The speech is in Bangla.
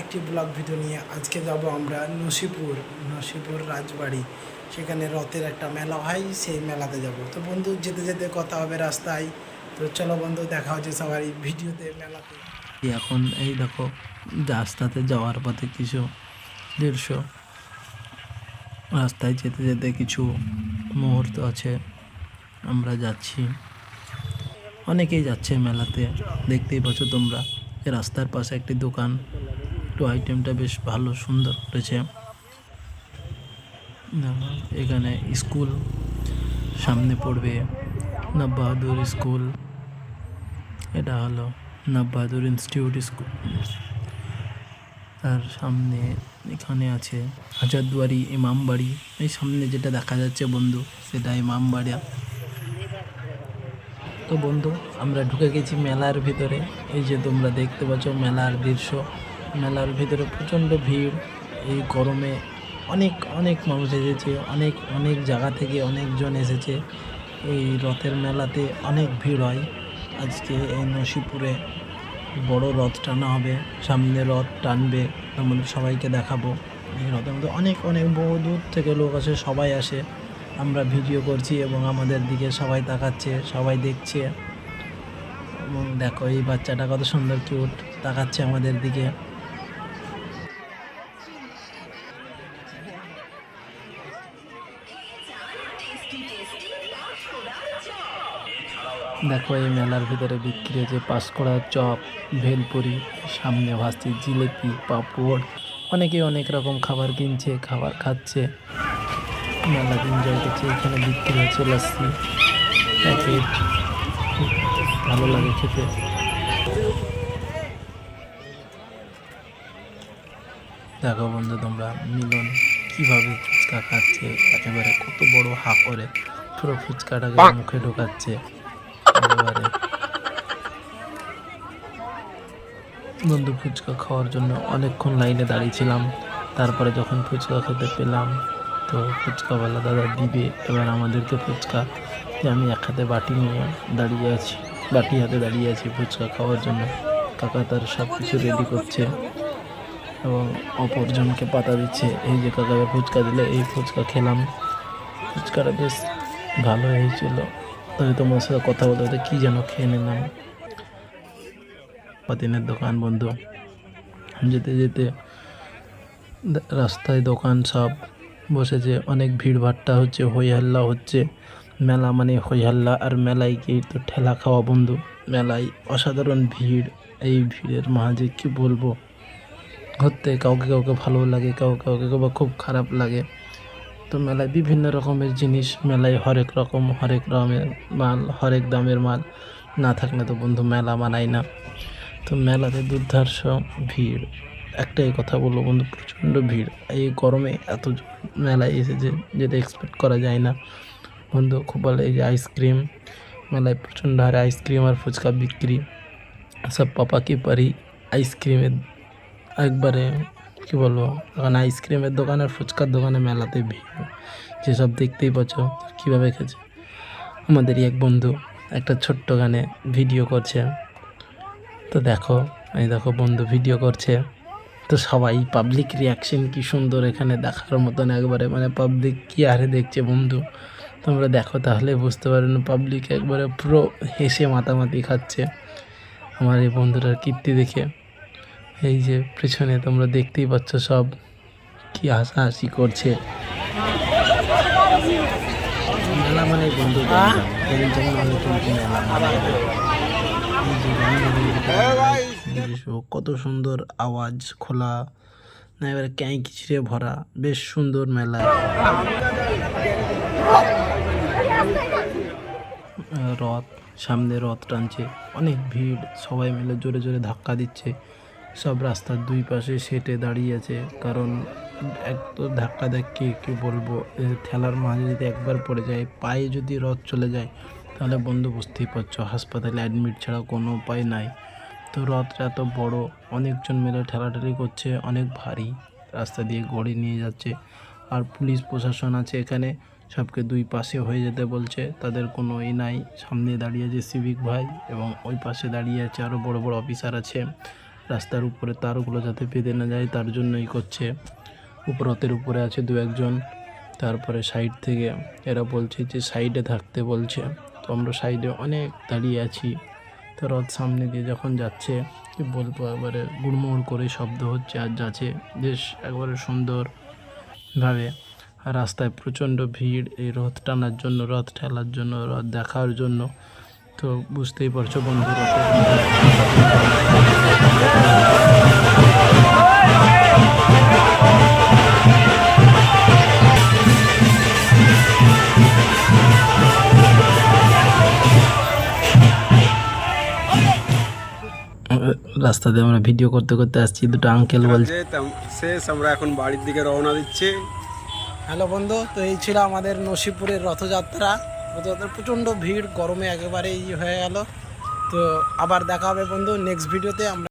একটি ব্লগ ভিডিও নিয়ে। আজকে যাব আমরা নসিপুর রাজবাড়ি। সেখানে রথের একটা মেলা হয়, সেই মেলাতে যাব। তো বন্ধু, যেতে যেতে কথা হবে রাস্তায়। তো চলো বন্ধু, দেখা হচ্ছে সবাই ভিডিওতে, মেলাতে। এখন এই দেখো, রাস্তাতে যাওয়ার পথে কিছু দৃশ্য, রাস্তায় যেতে যেতে কিছু মুহূর্ত আছে। আমরা যাচ্ছি, অনেকেই যাচ্ছে মেলাতে, দেখতেই পাচ্ছ তোমরা। রাস্তার পাশে একটি দোকান, একটু আইটেমটা বেশ ভালো সুন্দর করেছে। এখানে স্কুল সামনে পড়বে, নব বাহাদুর স্কুল। এটা হলো নব বাহাদুর ইনস্টিটিউট স্কুল। তার সামনে এখানে আছে হাজারদুয়ারি ইমামবাড়ি। এই সামনে যেটা দেখা যাচ্ছে বন্ধু, সেটা ইমামবাড়ি। তো বন্ধু, আমরা ঢুকে গেছি মেলার ভিতরে। এই যে তোমরা দেখতে পাচ্ছ মেলার দৃশ্য। মেলার ভিতরে প্রচণ্ড ভিড়। এই গরমে অনেক অনেক মানুষ এসেছে, অনেক অনেক জায়গা থেকে অনেকজন এসেছে। এই রথের মেলাতে অনেক ভিড় হয়। আজকে এই নসিপুরে বড় রথ টানা হবে, সামনে রথ টানবে, আমাদের সবাইকে দেখাবো। এই রথের মধ্যে অনেক অনেক বহু দূর থেকে লোক আসে, সবাই আসে। আমরা ভিডিও করছি এবং আমাদের দিকে সবাই তাকাচ্ছে, সবাই দেখছে। এবং দেখো এই বাচ্চাটা কত সুন্দর কিউট, তাকাচ্ছে আমাদের দিকে। দেখো এই মেলার ভিতরে বিক্রি হচ্ছে পাঁশকুড়া চপ, ভেলপুরি, সামনে ভাসছে জিলেপি, পাঁপড়। অনেকে অনেক রকম খাবার কিনছে, খাবার খাচ্ছে, মেলা এনজয় করছে। এখানে বিক্রি হচ্ছে লস্যি প্যাকেট, ভালো লাগে খেতে। দেখো বন্ধু তোমরা, মিলন কিভাবে ফুচকা খাচ্ছে, একেবারে কত বড় হা করে পুরো ফুচকাটাকে মুখে ঢোকাচ্ছে একেবারে। বন্ধু, ফুচকা খাওয়ার জন্য অনেকক্ষণ লাইনে দাঁড়িয়েছিলাম। তারপরে যখন ফুচকা খেতে পেলাম, তো ফুচকাওয়ালা দাদা দিবে এবার আমাদেরকে ফুচকা। আমি এক হাতে বাটি নিয়ে দাঁড়িয়ে আছি, বাটি হাতে দাঁড়িয়ে আছি ফুচকা খাওয়ার জন্য। কাকা তার সব কিছু রেডি করছে এবং অপরজনকে পাতা দিচ্ছে। এই যে কাকাকে ফুচকা দিলে, এই ফুচকা খেলাম। ফুচকাটা বেশ ভালো হয়েছিল। তবে তোমার সাথে কথা বলতে বলতে কী যেন খেয়ে নিলাম। পাতিনের দোকান বন্ধু, যেতে যেতে রাস্তায় দোকান সব বসেছে, অনেক ভিড় ভাট্টা হচ্ছে, হই হাল্লা হচ্ছে। মেলা মানে হই হাল্লা, আর মেলায় কি তো ঠেলা খাওয়া বন্ধু। মেলায় অসাধারণ ভিড়। এই ভিড়ের মাঝে কি বলবো, ঘুরতে কাউকে কাউকে ভালো লাগে, কাউকে কাউকে খুব খারাপ লাগে। তো মেলায় বিভিন্ন রকমের জিনিস, মেলায় হরেক রকমের মাল, হরেক দামের মাল। না থাকলে তো বন্ধু মেলা মানায় না। তো মেলাতে দুর্ধর্ষ ভিড়। একটাই কথা বলবো বন্ধু, প্রচণ্ড ভিড়। এই গরমে এত মেলায় এসেছে, যেটা এক্সপেক্ট করা যায় না বন্ধু। খুব ভালো। এই যে আইসক্রিম, মেলায় প্রচণ্ড হারে আইসক্রিম আর ফুচকা বিক্রি। সব পাপা কি পারি আইসক্রিমের একবারে কি বলবো, এখন আইসক্রিমের দোকান আর ফুচকার দোকানে মেলাতে ভিড়। যেসব দেখতেই পাচ্ছ কীভাবে খেয়েছে। আমাদেরই এক বন্ধু একটা ছোট্ট গানে ভিডিও করছে। তো দেখো, এই দেখো বন্ধু ভিডিও করছে। তো সবাই পাবলিক রিয়াকশন কি সুন্দর, এখানে দেখার মতন একবারে, মানে পাবলিক কি আরে দেখছে বন্ধু। তোমরা দেখো তাহলে বুঝতে পারো না, পাবলিক একবারে পুরো হেসে মাতামাতি খাচ্ছে আমার এই বন্ধুটার কীর্তি দেখে। এই যে পেছনে তোমরা দেখতেই পাচ্ছ সব কি হাসাহাসি করছে। মেলা মানে বন্ধু কত সুন্দর আওয়াজ, খোলা না এবারে ক্যাঁই কিচড়ে ভরা, বেশ সুন্দর মেলা। রথ, সামনে রথ টানছে, অনেক ভিড়, সবাই মিলে জোরে জোরে ধাক্কা দিচ্ছে। সব রাস্তার দুই পাশে সেটে দাঁড়িয়ে আছে, কারণ এক তো ধাক্কা ধাক্কি কী বলবো, ঠেলার মাঝে যদি একবার পড়ে যায়, পায়ে যদি রথ চলে যায়, তাহলে বন্ধু বুঝতেই পারছো হাসপাতালে অ্যাডমিট ছাড়া কোনো উপায় নাই। তো রথটা এত বড়, অনেকজন মিলে ঠেলাঠেলি করছে, অনেক ভারী, রাস্তা দিয়ে গড়ে নিয়ে যাচ্ছে। আর পুলিশ প্রশাসন আছে এখানে, সবকে দুই পাশে হয়ে যেতে বলছে, তাদের কোনো নাই। সামনে দাঁড়িয়ে আছে সিভিক ভাই এবং ওই পাশে দাঁড়িয়ে আছে আরও বড় বড় অফিসার আছে। রাস্তার উপরে তারগুলো যাতে বেঁধে না যায় তার জন্যই করছে। রথের উপরে আছে দু একজন, তারপরে সাইড থেকে এরা বলছে যে সাইডে থাকতে বলছে। তো আমরা সাইডে অনেক দাঁড়িয়ে আছি। তো রথ সামনে দিয়ে যখন যাচ্ছে কি বলবো, একবারে গুড়মুড় করে শব্দ হচ্ছে আর যাচ্ছে বেশ একবারে সুন্দরভাবে। আর রাস্তায় প্রচণ্ড ভিড় এই রথ টানার জন্য, রথ ঠেলার জন্য, রথ দেখার জন্য। তো বুঝতেই পারছো বন্ধু, রাস্তাতে আমরা ভিডিও করতে করতে আসছি, দুটো আঙ্কেল বলছে শেষ, আমরা এখন বাড়ির দিকে রওনা দিচ্ছি। হ্যালো বন্ধু, তো এই ছিল আমাদের নসিপুরের রথযাত্রা। প্রচণ্ড ভিড়, গরমে একেবারে হয়ে গেল। তো আবার দেখা হবে বন্ধু নেক্সট ভিডিওতে। আমরা